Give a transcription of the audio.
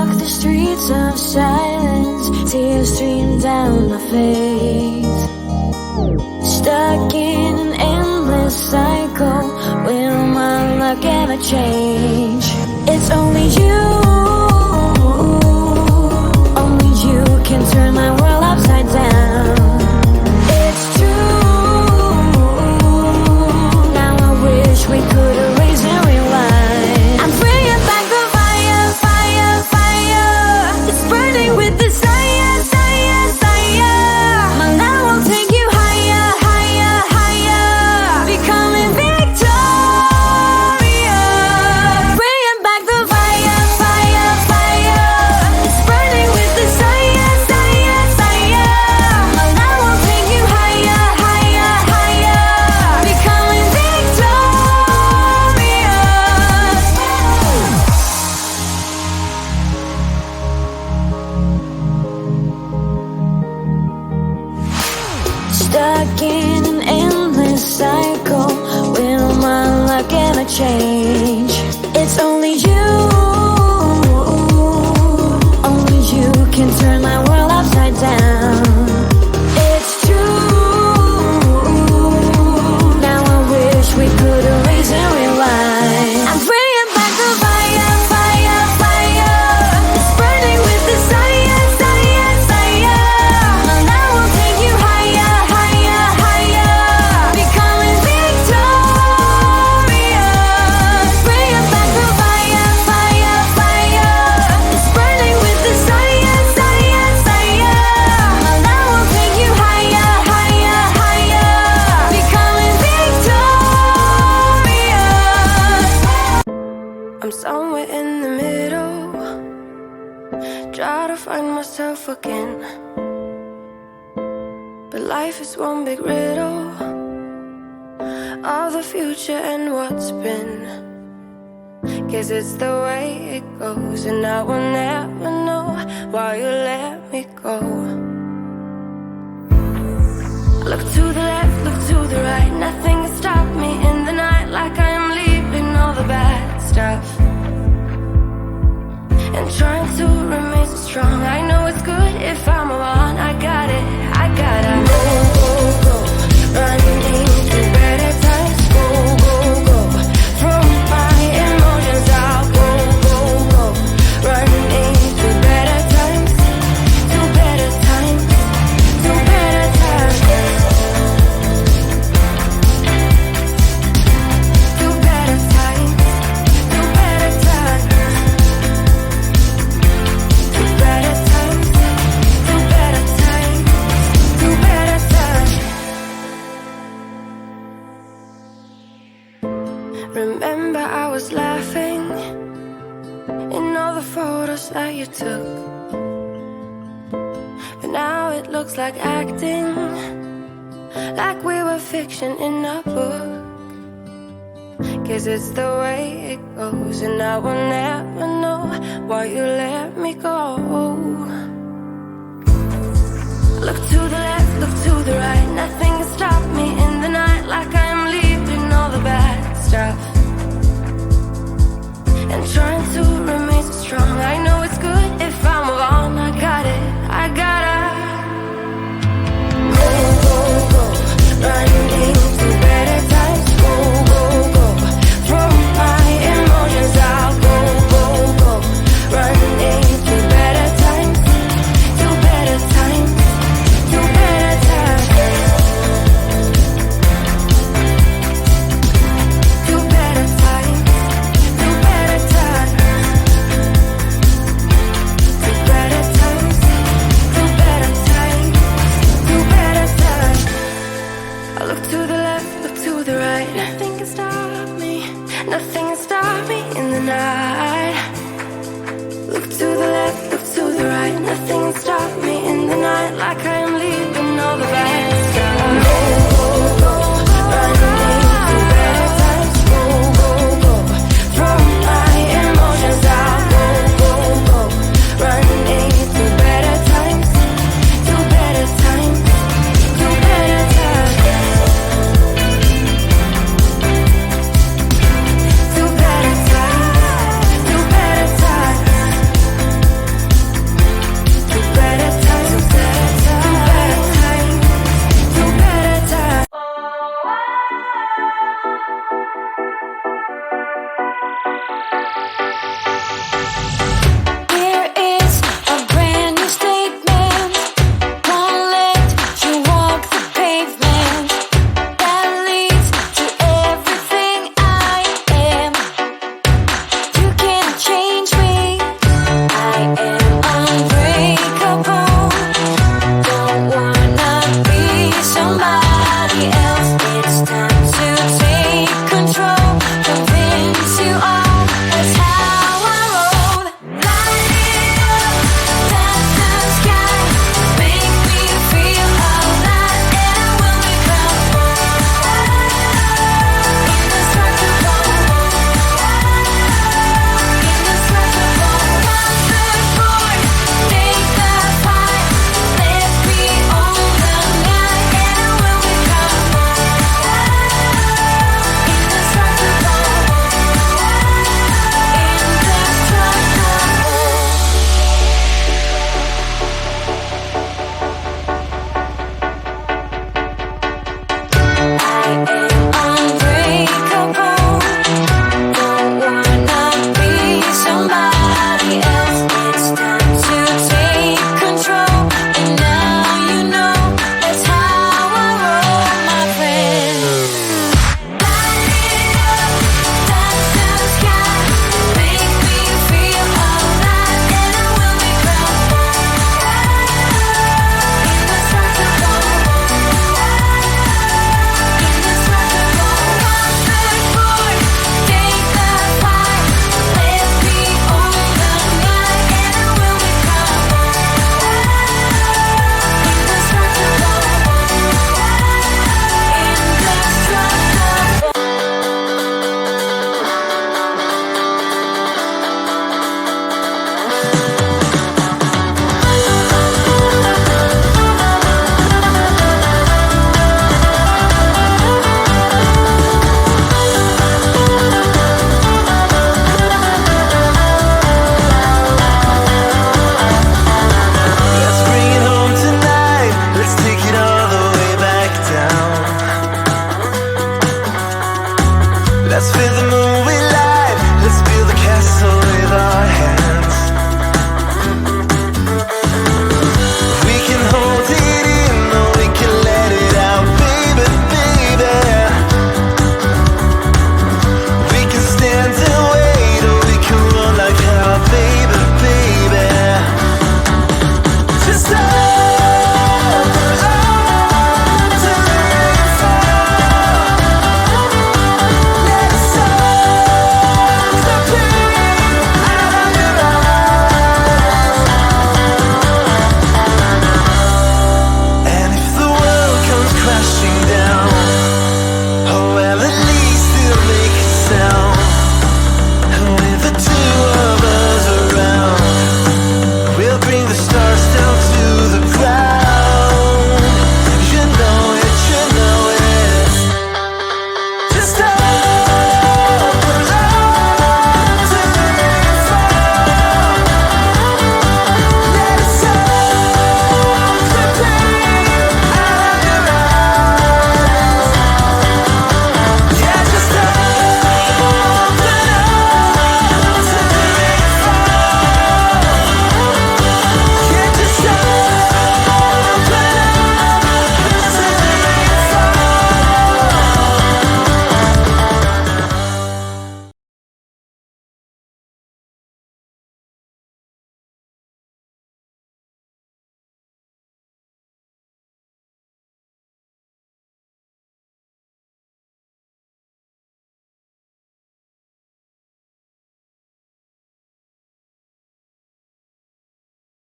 walk the streets of silence, tears stream down my face. Stuck in an endless cycle, will my luck ever change? It's only you, only you can turn my world upside down. It's true, now I wish we could erase and rewind. I'm bringing back the fire, fire, fire. It's burning with desire, desire, desire. My love will take you higher, higher, higher. Becoming victorious. Bringing back the fire, fire, fire. It's burning with desire, desire, desire. My love will take you higher, higher, higher. Becoming victorious. Stuck in an endless cycle, will my luck ever change? It's only you, only you can turn my world upside down. It's true, now I wish we could erase and rewind. I'm bringing back the fire, fire, fire. It's burning with desire, desire, desire. My love will take you higher, higher, higher. Becoming victorious. Bringing back the fire, fire, fire. It's burning with desire, desire, desire. My love will take you higher, higher, higher. Becoming victorious. I'm somewhere in the middle, try to find myself again. But life is one big riddle of the future and what's been. Guess it's the way it goes, and I will never know why you let me go. Look to the left, look to the right, nothing can stop me in the night, like I am leaving all the bad stuff and trying to remain so strong. I know it's good if I'm alone. I got it, I gotta go, go, go. Running to better times, go, go, go. From my emotions I'll go, go, go. Running to better times, to better times, to better times. To better times, to better times. To better times, to better times, to better times. Remember I was laughing in all the photos that you took, but now it looks like acting, like we were fiction in a book. Guess it's the way it goes, and I will never know why you let me go. Look to the left, look to the right, nothing can stop me in the night, like I am leaving all the bad stuff and trying to remain so strong. I know it's good if I'm alone. I got it, I gotta go, go, go. Running to better times, go, go, go. From my emotions I'll go, go, go. Running to better times, to better times, to better times. To better times, to better times. To better times, to better times, to better times. I look to the left, look to the right, nothing can stop me, nothing can stop me in the night. Look to the left, look to the right, nothing can stop me in the night, like I am leaving all the bad stuff. Go, go, go, running to better times, go, go, go. From my emotions I'll go, go, go. Running to better times, to better times, to better times. To better times, to better times. Let's feel the moon.